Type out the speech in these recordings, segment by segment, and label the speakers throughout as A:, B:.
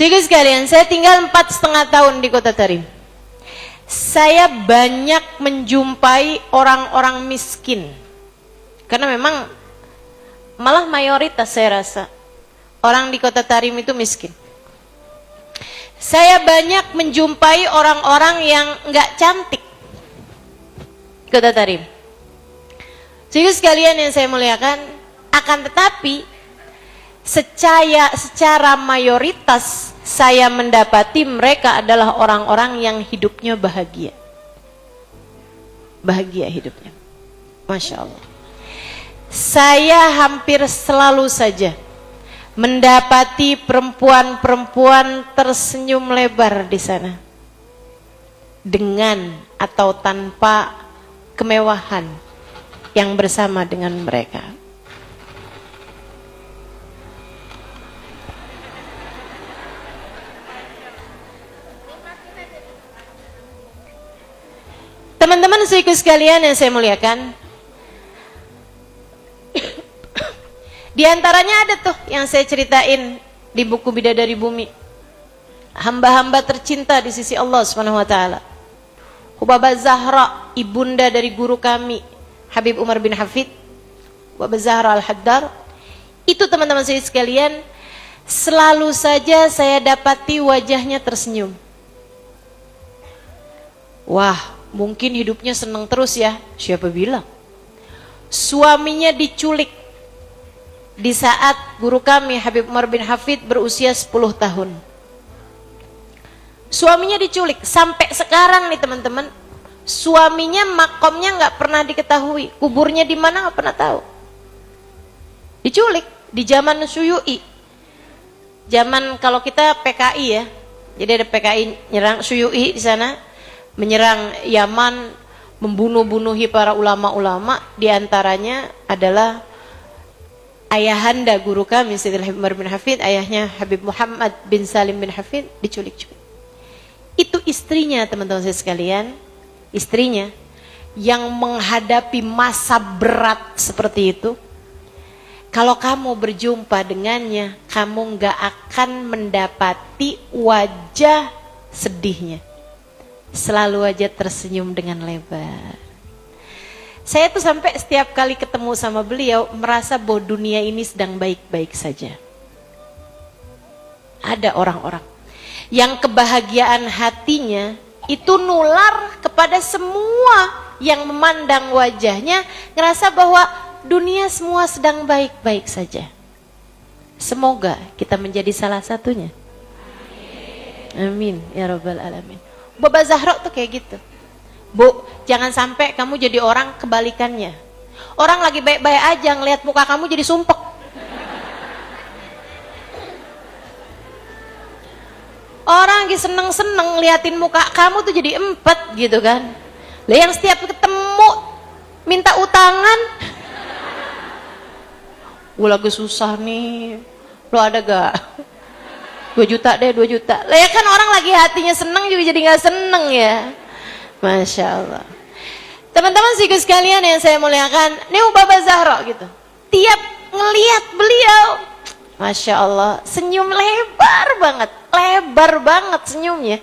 A: Jadi sekalian, saya tinggal 4,5 tahun di Kota Tarim. Saya banyak menjumpai orang-orang miskin. Karena memang malah mayoritas saya rasa orang di Kota Tarim itu miskin. Saya banyak menjumpai orang-orang yang nggak cantik di Kota Tarim. Jadi sekalian yang saya muliakan, akan tetapi secara mayoritas saya mendapati mereka adalah orang-orang yang hidupnya bahagia. Bahagia hidupnya. Masya Allah. Saya hampir selalu saja mendapati perempuan-perempuan tersenyum lebar di sana. Dengan atau tanpa kemewahan yang bersama dengan mereka. Teman-teman seiku sekalian yang saya muliakan, di antaranya ada tuh yang saya ceritain di buku Bidadari Bumi, hamba-hamba tercinta di sisi Allah Subhanahu wa taala. Hubabah Zahra, ibunda dari guru kami Habib Umar bin Hafid, Hubabah Zahra Al-Haddar. Itu teman-teman saya sekalian, selalu saja saya dapati wajahnya tersenyum. Wah, mungkin hidupnya senang terus ya. Siapa bilang? Suaminya diculik di saat guru kami Habib Umar bin Hafid berusia 10 tahun. Suaminya diculik. Sampai sekarang nih teman-teman, suaminya makomnya nggak pernah diketahui. Kuburnya di mana nggak pernah tahu. Diculik di zaman Suyu'i. Zaman kalau kita PKI ya. Jadi ada PKI nyerang Suyu'i di sana. Menyerang Yaman, membunuh-bunuhi para ulama-ulama, diantaranya adalah ayahanda guru kami Sayyidil Habib Umar bin Hafid, ayahnya Habib Muhammad bin Salim bin Hafid diculik-culik. Itu istrinya teman-teman saya sekalian, istrinya yang menghadapi masa berat seperti itu. Kalau kamu berjumpa dengannya, kamu gak akan mendapati wajah sedihnya. Selalu aja tersenyum dengan lebar. Saya tuh sampai setiap kali ketemu sama beliau merasa bahwa dunia ini sedang baik-baik saja. Ada orang-orang yang kebahagiaan hatinya itu nular kepada semua yang memandang wajahnya, ngerasa bahwa dunia semua sedang baik-baik saja. Semoga kita menjadi salah satunya. Amin ya rabbal alamin. Baba Zahra tuh kayak gitu. Bu, jangan sampai kamu jadi orang kebalikannya. Orang lagi baik-baik aja ngelihat muka kamu jadi sumpek. Orang lagi seneng-seneng ngeliatin muka kamu tuh jadi empet gitu kan. Lah yang setiap ketemu minta utangan. Gue lagi susah nih. Lo ada gak? 2 juta deh, 2 juta. Lah ya kan orang lagi hatinya seneng juga jadi gak seneng ya. Masya Allah. Teman-teman siku sekalian yang saya muliakan, ini Hubabah Zahra gitu. Tiap ngelihat beliau, Masya Allah, senyum lebar banget senyumnya.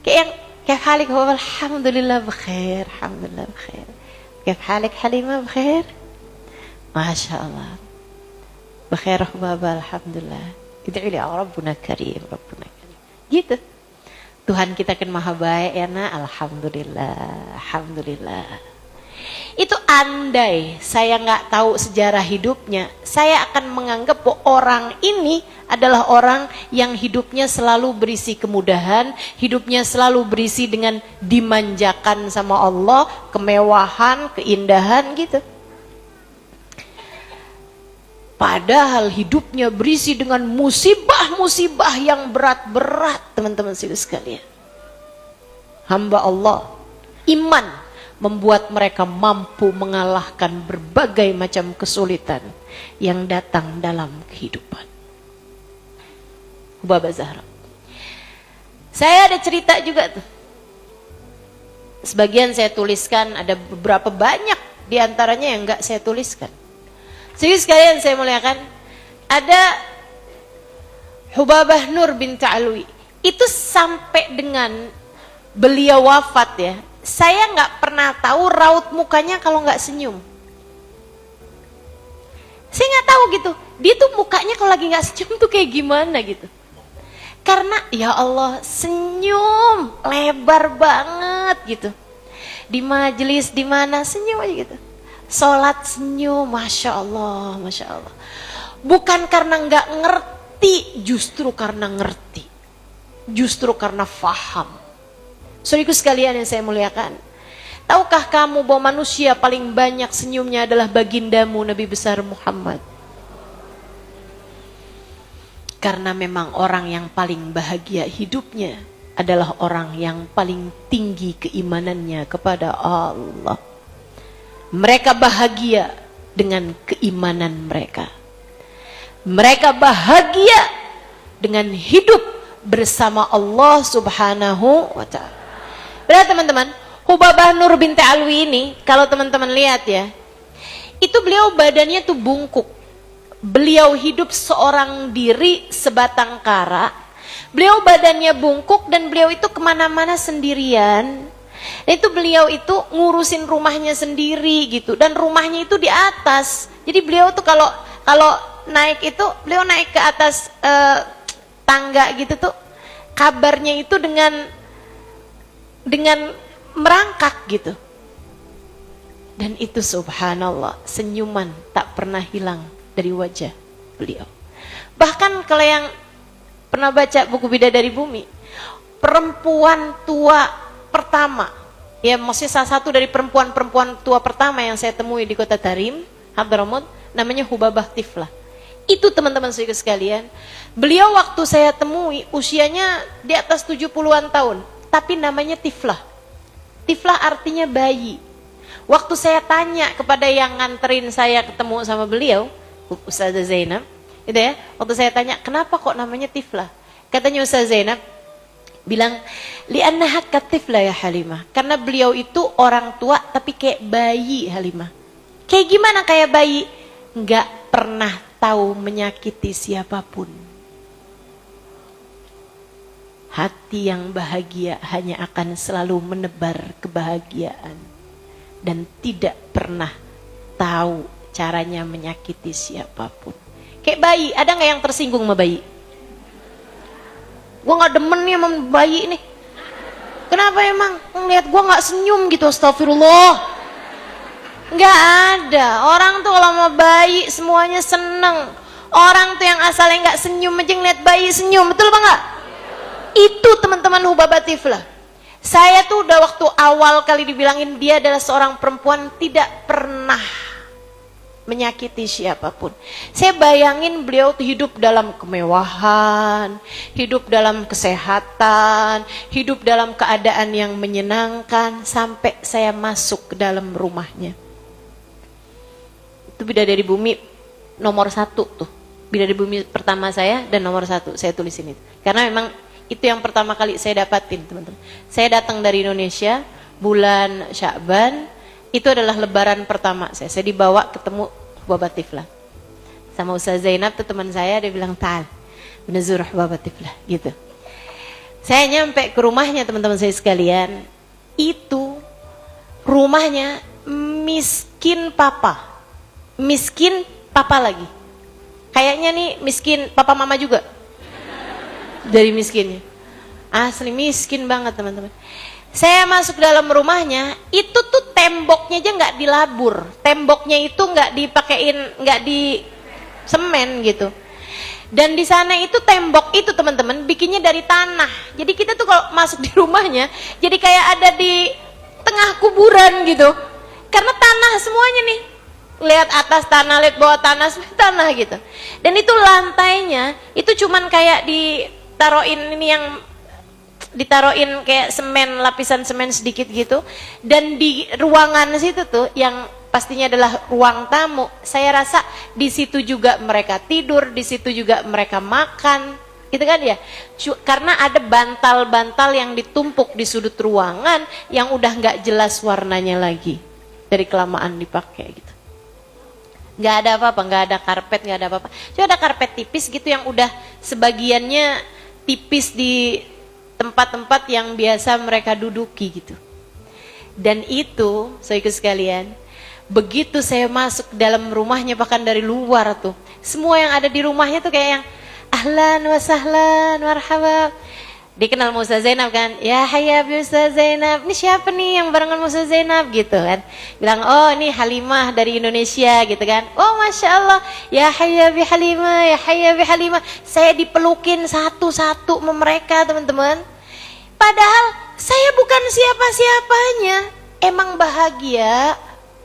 A: Kayak yang, kayak halik Hubabah, alhamdulillah bkhair, alhamdulillah bkhair. Kayak halik Halimah bkhair. Masya Allah. Bkhair Hubabah, alhamdulillah. Id'i li Rabbuna Karim, Rabbuna Karim. Gitu. Tuhan kita kan maha baik ya nak. Alhamdulillah, alhamdulillah. Itu andai saya nggak tahu sejarah hidupnya, saya akan menganggap bahwa orang ini adalah orang yang hidupnya selalu berisi kemudahan, hidupnya selalu berisi dengan dimanjakan sama Allah, kemewahan, keindahan gitu. Padahal hidupnya berisi dengan musibah-musibah yang berat-berat, teman-teman sekalian. Hamba Allah, iman membuat mereka mampu mengalahkan berbagai macam kesulitan yang datang dalam kehidupan. Hubabah Zahra. Saya ada cerita juga tuh. Sebagian saya tuliskan, ada beberapa banyak diantaranya yang enggak saya tuliskan. Jadi sekalian saya muliakan, ada Hubabah Nur binti Alwi itu sampai dengan beliau wafat ya, saya nggak pernah tahu raut mukanya kalau nggak senyum. Saya nggak tahu gitu, dia tuh mukanya kalau lagi nggak senyum tuh kayak gimana gitu. Karena ya Allah senyum lebar banget gitu. Di majelis di mana senyum aja gitu. Sholat senyum, masya Allah, masya Allah. Bukan karena nggak ngerti, justru karena ngerti, justru karena faham. Saudaraku sekalian yang saya muliakan, tahukah kamu bahwa manusia paling banyak senyumnya adalah bagindamu Nabi besar Muhammad? Karena memang orang yang paling bahagia hidupnya adalah orang yang paling tinggi keimanannya kepada Allah. Mereka bahagia dengan keimanan mereka. Mereka bahagia dengan hidup bersama Allah Subhanahu wa ta'ala. Benar teman-teman, Hubabah Nur binti Alwi ini, kalau teman-teman lihat ya, itu beliau badannya tuh bungkuk. Beliau hidup seorang diri sebatang kara. Beliau badannya bungkuk dan beliau itu kemana-mana sendirian. Dan itu beliau itu ngurusin rumahnya sendiri gitu. Dan rumahnya itu di atas. Jadi beliau tuh kalau naik itu, beliau naik ke atas tangga gitu tuh. Kabarnya itu dengan merangkak gitu. Dan itu subhanallah, senyuman tak pernah hilang dari wajah beliau. Bahkan kalau yang pernah baca buku Bidadari Bumi, perempuan tua pertama, ya maksudnya salah satu dari perempuan tua pertama yang saya temui di kota Tarim, Hadramaut, namanya Hubabah Tiflah. Itu teman-teman saudara sekalian, beliau waktu saya temui usianya di atas 70-an tahun, tapi namanya Tiflah. Tiflah artinya bayi. Waktu saya tanya kepada yang nganterin saya ketemu sama beliau, Ustazah Zainab, gitu ya, waktu saya tanya kenapa kok namanya Tiflah, katanya Ustazah Zainab bilang li'annaha katiflah ya Halimah, karena beliau itu orang tua tapi kayak bayi Halimah. Kayak gimana kayak bayi? Nggak pernah tahu menyakiti siapapun. Hati yang bahagia hanya akan selalu menebar kebahagiaan dan tidak pernah tahu caranya menyakiti siapapun. Kayak bayi, ada nggak yang tersinggung sama bayi? Gue nggak demen nih sama bayi nih. Kenapa emang? Ngeliat gue nggak senyum gitu, astagfirullah. Nggak ada. Orang tuh kalau sama bayi semuanya seneng. Orang tuh yang asalnya nggak senyum aja ngeliat bayi senyum, betul apa nggak? Itu teman-teman Hubabah Tiflah. Saya tuh udah waktu awal kali dibilangin dia adalah seorang perempuan tidak pernah menyakiti siapapun. Saya bayangin beliau tuh hidup dalam kemewahan, hidup dalam kesehatan, hidup dalam keadaan yang menyenangkan sampai saya masuk ke dalam rumahnya. Itu Bidadari Bumi nomor 1 tuh. Bidadari Bumi pertama saya dan nomor 1 saya tulisin itu. Karena memang itu yang pertama kali saya dapatin teman-teman. Saya datang dari Indonesia bulan Sya'ban, itu adalah lebaran pertama saya. Saya dibawa ketemu Hubabah Tiflah sama Ustazah Zainab tuh teman saya, dia bilang ta'al menazur Hubabah Tiflah gitu. Saya nyampe ke rumahnya teman-teman saya sekalian, itu rumahnya miskin papa lagi. Kayaknya nih miskin papa mama juga. Dari miskinnya. Asli miskin banget teman-teman. Saya masuk dalam rumahnya, itu tuh temboknya aja nggak dilabur. Temboknya itu nggak dipakein, nggak di semen gitu. Dan di sana itu tembok itu teman-teman bikinnya dari tanah. Jadi kita tuh kalau masuk di rumahnya, jadi kayak ada di tengah kuburan gitu. Karena tanah semuanya nih. Lihat atas tanah, lihat bawah tanah, semua tanah gitu. Dan itu lantainya, itu cuman kayak ditaruhin ini yang ditaruhin kayak semen, lapisan semen sedikit gitu. Dan di ruangan situ tuh yang pastinya adalah ruang tamu, saya rasa di situ juga mereka tidur, di situ juga mereka makan, gitu kan ya. Karena ada bantal-bantal yang ditumpuk di sudut ruangan yang udah nggak jelas warnanya lagi dari kelamaan dipakai gitu. Nggak ada apa-apa, nggak ada karpet, nggak ada apa-apa. Cuma ada karpet tipis gitu yang udah sebagiannya tipis di tempat-tempat yang biasa mereka duduki gitu. Dan itu, saudaraku sekalian, begitu saya masuk ke dalam rumahnya, bahkan dari luar tuh, semua yang ada di rumahnya tuh kayak yang ahlan wa sahlan marhaba. Dikenal Ustaz Zainab kan, ya hayya bi Ustaz Zainab, ini siapa nih yang barengan Ustaz Zainab gitu kan. Bilang, oh ini Halimah dari Indonesia gitu kan. Oh Masya Allah, ya hayya bi Halimah, ya hayya bi Halimah. Saya dipelukin satu-satu sama mereka teman-teman. Padahal saya bukan siapa-siapanya. Emang bahagia,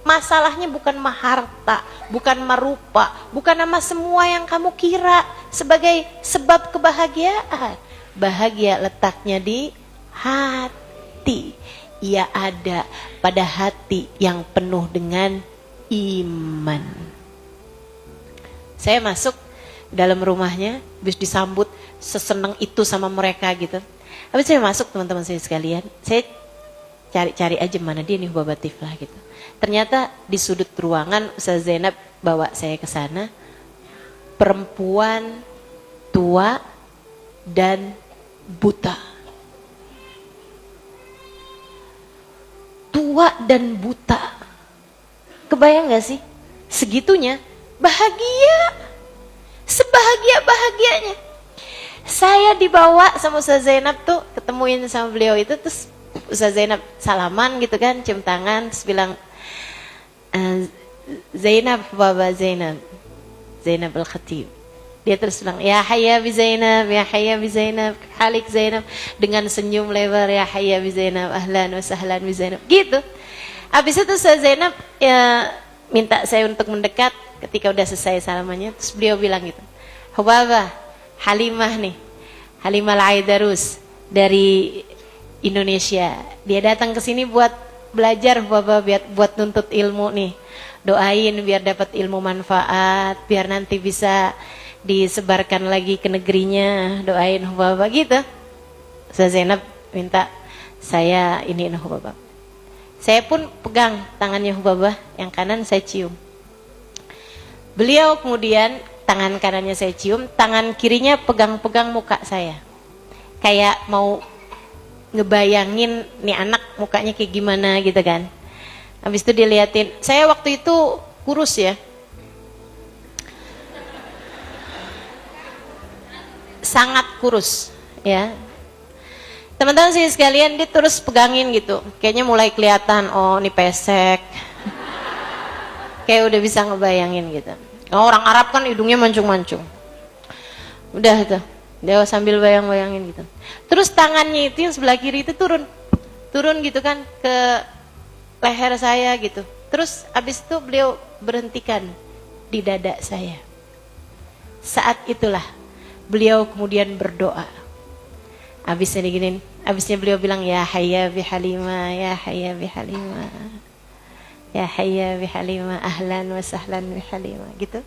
A: masalahnya bukan maharta, bukan marupa, bukan nama semua yang kamu kira sebagai sebab kebahagiaan. Bahagia letaknya di hati. Ia ada pada hati yang penuh dengan iman. Saya masuk dalam rumahnya, habis disambut seseneng itu sama mereka gitu. Habis saya masuk teman-teman saya sekalian, saya cari-cari aja mana dia nih Hubabah Tiflah gitu. Ternyata di sudut ruangan Ustaz Zainab bawa saya ke sana, perempuan tua dan buta. Tua dan buta. Kebayang gak sih? Segitunya bahagia. Sebahagia-bahagianya. Saya dibawa sama Ustaz Zainab tuh, ketemuin sama beliau itu, terus Ustaz Zainab salaman gitu kan, cium tangan, terus bilang, Zainab, Baba Zainab, Zainab Al-Khatib. Dia terus bilang, ya hayya bi Zainab, ya hayya bi Zainab, halik Zainab, dengan senyum lebar, ya hayya bi Zainab, ahlan wa sahlan bi Zainab, gitu. Habis itu Ustaz Zainab ya, minta saya untuk mendekat. Ketika udah selesai salamannya, terus beliau bilang gitu, Hubabah, Halimah nih, Halimah Al-Aidarus dari Indonesia. Dia datang ke sini buat belajar, Hubabah, buat nuntut ilmu nih. Doain biar dapat ilmu manfaat, biar nanti bisa disebarkan lagi ke negerinya, doain Hubabah gitu. Ustaz Zainab minta saya iniin Hubabah. Saya pun pegang tangannya Hubabah, yang kanan saya cium. Beliau kemudian tangan kanannya saya cium, tangan kirinya pegang-pegang muka saya. Kayak mau ngebayangin nih anak mukanya kayak gimana gitu kan. Habis itu diliatin. Saya waktu itu kurus ya. Sangat kurus ya. Teman-teman sih sekalian, dia terus pegangin gitu. Kayaknya mulai kelihatan, oh ini pesek. Kayak udah bisa ngebayangin gitu. Orang Arab kan hidungnya mancung-mancung. Udah tuh, dia sambil bayang-bayangin gitu. Terus tangannya itu yang sebelah kiri itu turun gitu kan ke leher saya gitu. Terus abis itu beliau berhentikan di dada saya. Saat itulah beliau kemudian berdoa. Abisnya diginin, abisnya beliau bilang, ya hayya bi Halimah, ya hayya bi Halimah, ya hayya bi Halimah, ahlan wa sahlan bi Halimah gitu.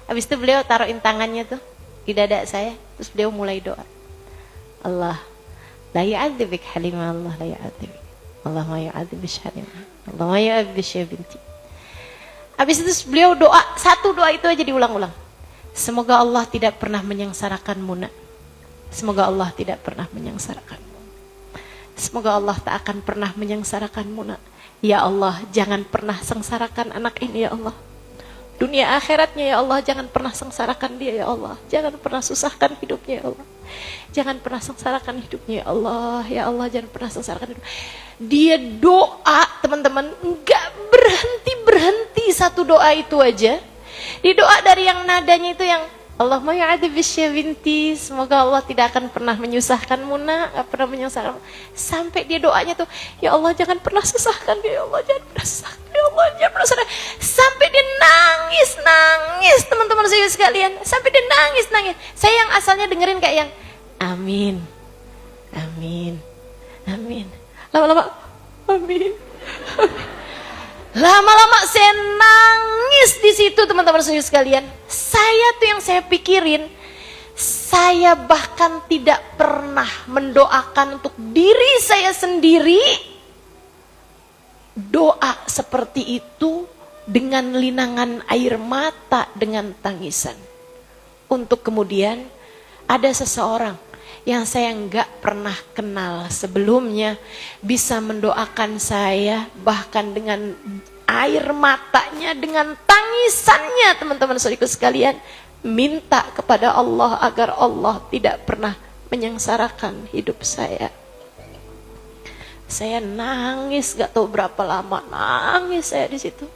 A: Abis itu beliau taruhin tangannya tuh di dada saya, terus beliau mulai doa. Allah la yu'adzibik Halimah, Allah la yu'adzibik, Allah ma yu'adzibik Halimah, Allah ma yu'adzibik binti. Abis itu beliau doa, satu doa itu aja diulang-ulang. Semoga Allah tidak pernah menyengsarakanmu nak. Semoga Allah tidak pernah menyengsarakanmu. Semoga Allah tak akan pernah menyengsarakanmu nak. Ya Allah, jangan pernah sengsarakan anak ini ya Allah. Dunia akhiratnya ya Allah, jangan pernah sengsarakan dia ya Allah. Jangan pernah susahkan hidupnya ya Allah. Jangan pernah sengsarakan hidupnya ya Allah. Ya Allah, jangan pernah sengsarakan hidupnya. Dia doa teman-teman, enggak berhenti satu doa itu aja. Di doa dari yang nadanya itu yang Allahumma ya'adzibis binti, semoga Allah tidak akan pernah menyusahkanmu nak, gak pernah menyusahkan. Sampai dia doanya tuh, ya Allah jangan pernah susahkan dia, ya Allah jangan pernah susahkan, ya Allah jangan pernah susahkan. Sampai dia nangis teman-teman saya sekalian, sampai dia nangis. Saya yang asalnya dengerin kayak yang amin, amin, amin. Lama-lama amin. Lama-lama saya nangis di situ teman-teman sekalian. Saya tuh yang saya pikirin, saya bahkan tidak pernah mendoakan untuk diri saya sendiri doa seperti itu dengan linangan air mata, dengan tangisan. Untuk kemudian ada seseorang yang saya nggak pernah kenal sebelumnya bisa mendoakan saya, bahkan dengan air matanya, dengan tangisannya, teman-teman saudaraku sekalian, minta kepada Allah agar Allah tidak pernah menyengsarakan hidup saya. Saya nangis, gak tahu berapa lama nangis saya di situ.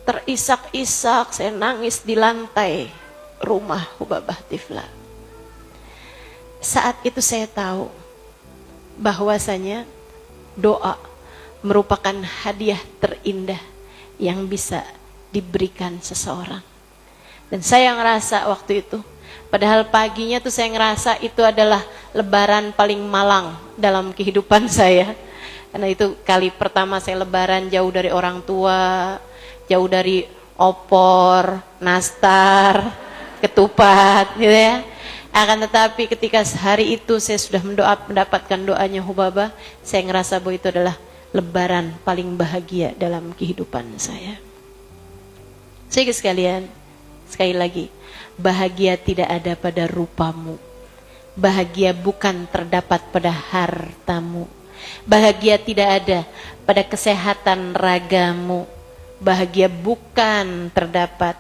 A: Terisak-isak, saya nangis di lantai rumah Hubabah Tifla. Saat itu saya tahu bahwasanya doa merupakan hadiah terindah yang bisa diberikan seseorang. Dan saya ngerasa waktu itu, padahal paginya tuh saya ngerasa itu adalah lebaran paling malang dalam kehidupan saya. Karena itu kali pertama saya lebaran jauh dari orang tua, jauh dari opor, nastar, ketupat gitu ya. Akan tetapi ketika hari itu saya sudah mendapatkan doanya Hubabah, saya ngerasa bahwa itu adalah lebaran paling bahagia dalam kehidupan saya. Saudara sekalian, sekali lagi, bahagia tidak ada pada rupamu. Bahagia bukan terdapat pada hartamu. Bahagia tidak ada pada kesehatan ragamu. Bahagia bukan terdapat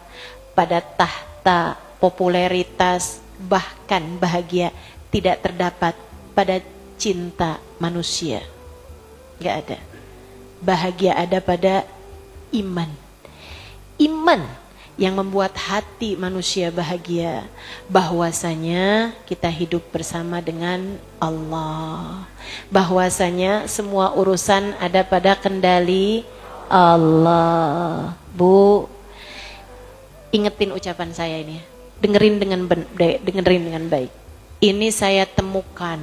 A: pada tahta, popularitas. Bahkan bahagia tidak terdapat pada cinta manusia. Gak ada. Bahagia ada pada iman. Iman yang membuat hati manusia bahagia, bahwasanya kita hidup bersama dengan Allah, bahwasanya semua urusan ada pada kendali Allah. Bu, ingetin ucapan saya ini, dengerin dengan baik. Ini saya temukan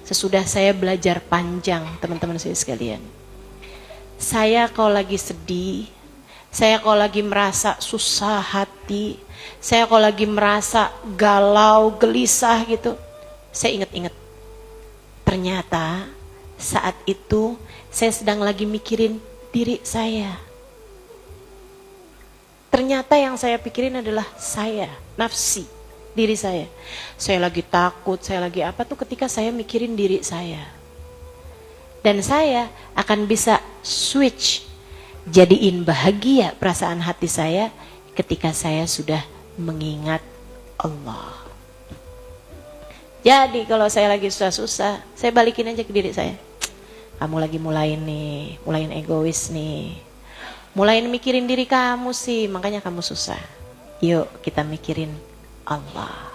A: sesudah saya belajar panjang, teman-teman saya sekalian. Saya kalau lagi sedih, saya kalau lagi merasa susah hati, saya kalau lagi merasa galau, gelisah gitu, saya ingat-ingat. Ternyata saat itu saya sedang lagi mikirin diri saya. Ternyata yang saya pikirin adalah saya, nafsi, diri saya. Saya lagi takut, saya lagi apa tuh ketika saya mikirin diri saya. Dan saya akan bisa switch, jadiin bahagia perasaan hati saya ketika saya sudah mengingat Allah. Jadi kalau saya lagi susah-susah, saya balikin aja ke diri saya. Kamu lagi mulain egois nih. Mulain mikirin diri kamu sih, makanya kamu susah. Yuk kita mikirin Allah.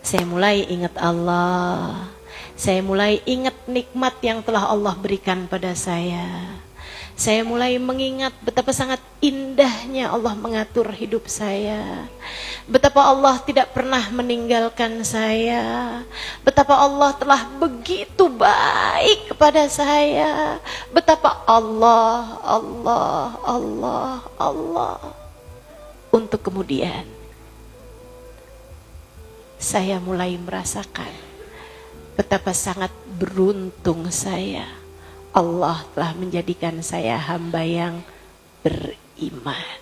A: Saya mulai ingat Allah. Saya mulai ingat nikmat yang telah Allah berikan pada saya. Saya mulai mengingat betapa sangat indahnya Allah mengatur hidup saya. Betapa Allah tidak pernah meninggalkan saya. Betapa Allah telah begitu baik kepada saya. Betapa Allah. Untuk kemudian saya mulai merasakan betapa sangat beruntung saya. Allah telah menjadikan saya hamba yang beriman.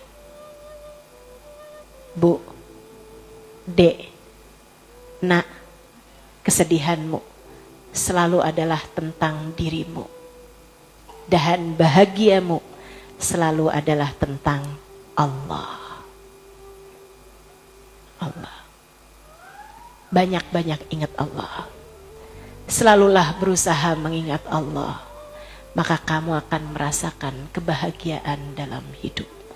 A: Bu, Dek, Nak, kesedihanmu selalu adalah tentang dirimu. Dan bahagiamu selalu adalah tentang Allah. Allah. Banyak-banyak ingat Allah. Selalulah berusaha mengingat Allah. Maka kamu akan merasakan kebahagiaan dalam hidupmu.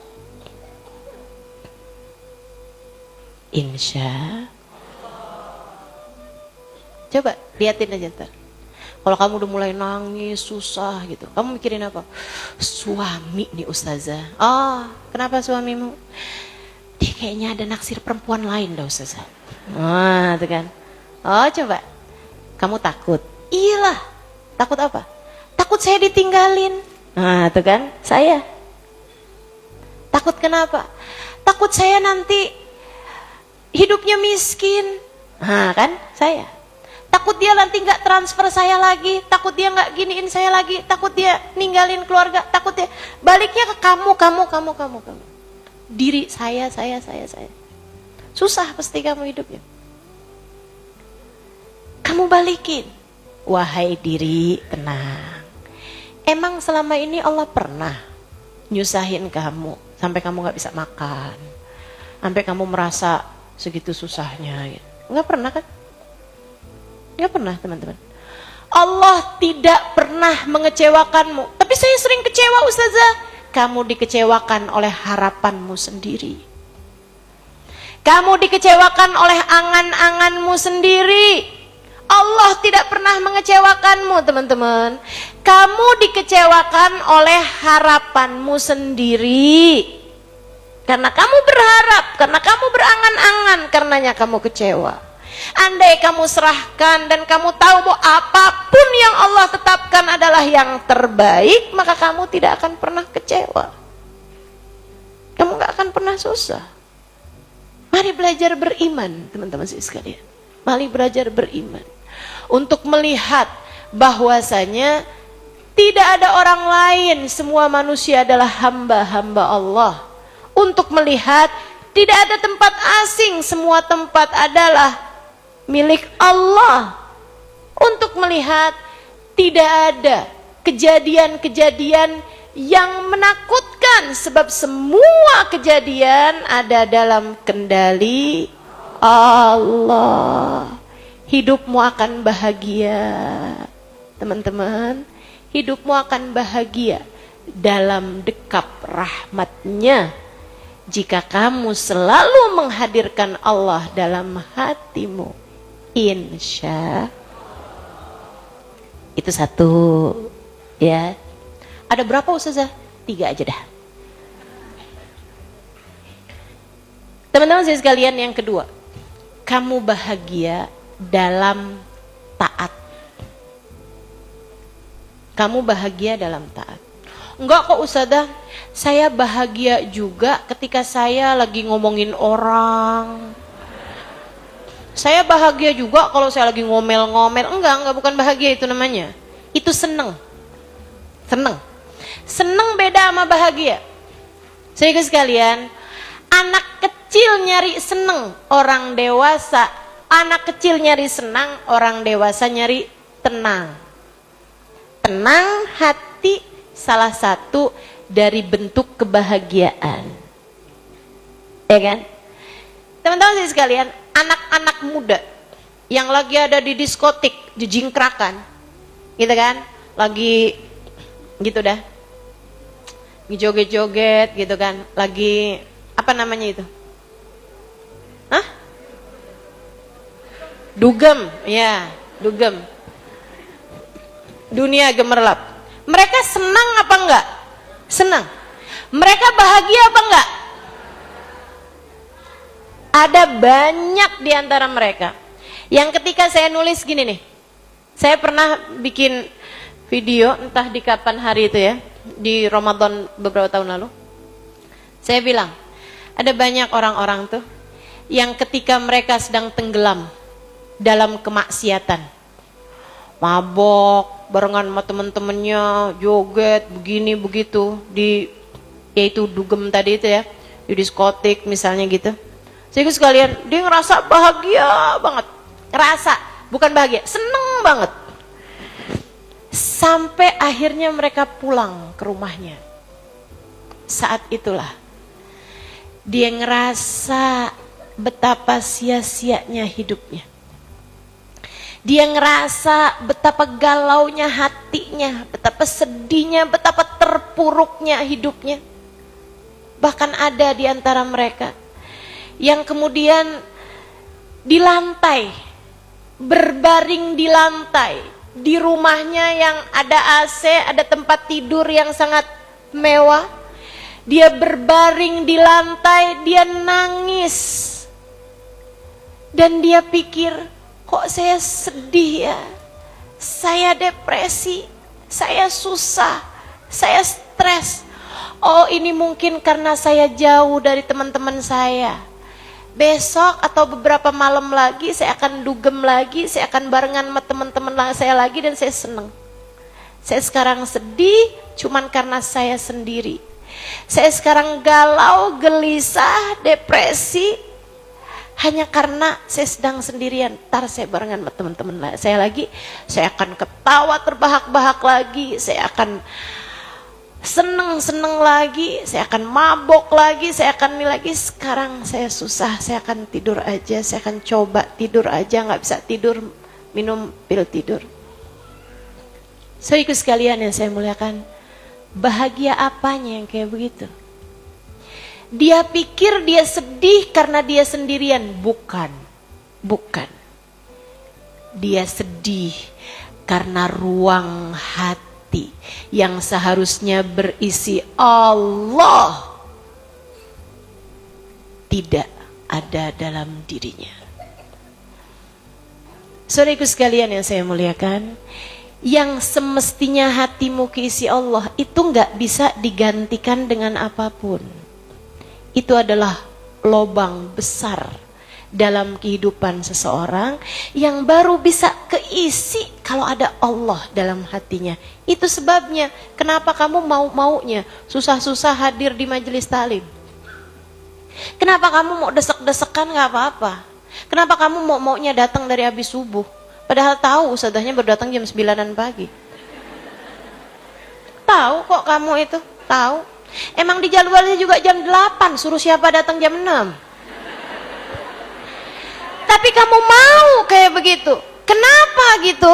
A: Insya. Coba liatin aja ntar. Kalau kamu udah mulai nangis, susah gitu, kamu mikirin apa? Suami nih ustazah. Oh, kenapa suamimu? Dia kayaknya ada naksir perempuan lain dah ustazah. Wah, itu kan. Oh, coba. Kamu takut? Iyalah. Takut apa? Takut saya ditinggalin. Nah, itu kan saya. Takut kenapa? Takut saya nanti hidupnya miskin. Nah, kan saya. Takut takut dia nanti nggak transfer saya lagi, takut dia nggak giniin saya lagi, takut dia ninggalin keluarga, takut dia baliknya ke kamu. Diri saya. Susah pasti kamu hidupnya. Kamu balikin. Wahai diri, tenang. Emang selama ini Allah pernah nyusahin kamu sampai kamu nggak bisa makan, sampai kamu merasa segitu susahnya? Gitu. Nggak pernah kan? Nggak pernah teman-teman. Allah tidak pernah mengecewakanmu. Tapi saya sering kecewa Ustazah. Kamu dikecewakan oleh harapanmu sendiri. Kamu dikecewakan oleh angan-anganmu sendiri. Allah tidak pernah mengecewakanmu teman-teman. Kamu dikecewakan oleh harapanmu sendiri. Karena kamu berharap, karena kamu berangan-angan, karenanya kamu kecewa. Andai kamu serahkan dan kamu tahu bahwa apapun yang Allah tetapkan adalah yang terbaik, maka kamu tidak akan pernah kecewa. Kamu gak akan pernah susah. Mari belajar beriman teman-teman sekalian. Mari belajar beriman. Untuk melihat bahwasanya tidak ada orang lain, semua manusia adalah hamba-hamba Allah. Untuk melihat tidak ada tempat asing, semua tempat adalah milik Allah. Untuk melihat tidak ada kejadian-kejadian yang menakutkan, sebab semua kejadian ada dalam kendali Allah. Hidupmu akan bahagia teman-teman. Hidupmu akan bahagia dalam dekap rahmatnya jika kamu selalu menghadirkan Allah dalam hatimu. Insya. Itu satu ya. Ada berapa Ustazah? 3 aja dah. Teman-teman saya sekalian, yang kedua, kamu bahagia dalam taat. Kamu bahagia dalam taat. Enggak kok Ustazah, saya bahagia juga ketika saya lagi ngomongin orang. Saya bahagia juga kalau saya lagi ngomel-ngomel. Enggak, bukan bahagia itu namanya. Itu seneng. Seneng beda sama bahagia. Saya sekalian, anak kecil nyari seneng, orang dewasa. Anak kecil nyari senang, orang dewasa nyari tenang. Tenang hati salah satu dari bentuk kebahagiaan. Ya kan? Teman-teman sekalian, anak-anak muda yang lagi ada di diskotik, jejingkrakan, gitu kan? Lagi gitu dah. Joget-joget gitu kan. Lagi apa namanya itu? Hah? Dugem, ya, dugem. Dunia gemerlap. Mereka senang apa enggak? Senang. Mereka bahagia apa enggak? Ada banyak di antara mereka yang ketika saya nulis gini nih. Saya pernah bikin video entah di kapan hari itu ya, di Ramadan beberapa tahun lalu. Saya bilang, ada banyak orang-orang tuh yang ketika mereka sedang tenggelam dalam kemaksiatan, mabok barengan sama temen-temennya, joget begini begitu di yaitu dugem tadi itu ya, di diskotik misalnya gitu. Jadi sekalian dia ngerasa bahagia banget, ngerasa bukan bahagia, seneng banget. Sampai akhirnya mereka pulang ke rumahnya. Saat itulah dia ngerasa betapa sia-sianya hidupnya. Dia ngerasa betapa galaunya hatinya, betapa sedihnya, betapa terpuruknya hidupnya. Bahkan ada di antara mereka yang kemudian di lantai, berbaring di lantai, di rumahnya yang ada AC, ada tempat tidur yang sangat mewah. Dia berbaring di lantai, dia nangis. Dan dia pikir, kok saya sedih ya, saya depresi, saya susah, saya stres. Oh ini mungkin karena saya jauh dari teman-teman saya. besok atau beberapa malam lagi saya akan dugem lagi, saya akan barengan sama teman-teman saya lagi dan saya seneng. Saya sekarang sedih cuman karena saya sendiri. Saya sekarang galau, gelisah, depresi hanya karena saya sedang sendirian. Ntar saya barengan sama teman-teman saya lagi, saya akan ketawa terbahak-bahak lagi, saya akan seneng-seneng lagi, saya akan mabok lagi, saya akan ini lagi. Sekarang saya susah, saya akan tidur aja, saya akan coba tidur aja, nggak bisa tidur, minum pil tidur. Saudaraku sekalian yang saya muliakan, bahagia apanya yang kayak begitu? Dia pikir dia sedih karena dia sendirian. Bukan. Dia sedih karena ruang hati yang seharusnya berisi Allah tidak ada dalam dirinya. Saudaraku sekalian yang saya muliakan, yang semestinya hatimu keisi Allah itu nggak bisa digantikan dengan apapun. Itu adalah lobang besar dalam kehidupan seseorang yang baru bisa keisi kalau ada Allah dalam hatinya. Itu sebabnya kenapa kamu maunya susah-susah hadir di majelis talim. Kenapa kamu mau desek-desekan nggak apa-apa. Kenapa kamu maunya datang dari habis subuh. Padahal tahu ustadzahnya baru datang jam 9 pagi. Tahu kok kamu itu, tahu. Emang di jadwalnya juga jam 8, suruh siapa datang jam 6. Tapi kamu mau kayak begitu. Kenapa gitu?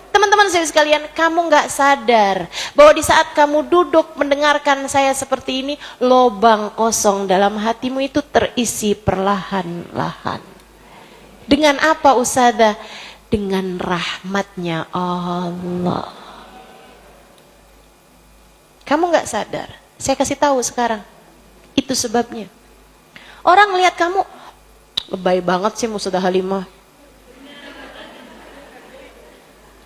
A: Teman-teman saya sekalian, kamu gak sadar bahwa di saat kamu duduk mendengarkan saya seperti ini, lobang kosong dalam hatimu itu terisi perlahan-lahan. Dengan apa Ustazah? Dengan rahmatnya Allah. Kamu gak sadar. Saya kasih tahu sekarang. Itu sebabnya. Orang lihat kamu, lebay banget sih Ustazah Halimah.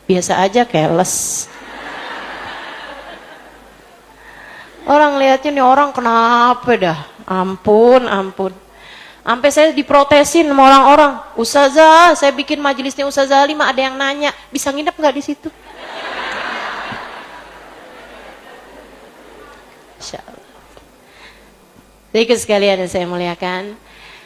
A: Biasa aja keles. Orang lihatnya nih orang kenapa dah? Ampun. Sampai saya diprotesin sama orang-orang. Ustazah, saya bikin majelisnya Ustazah Halimah, ada yang nanya, bisa nginep nggak di situ? Insyaallah. Jadi sekalian yang saya muliakan,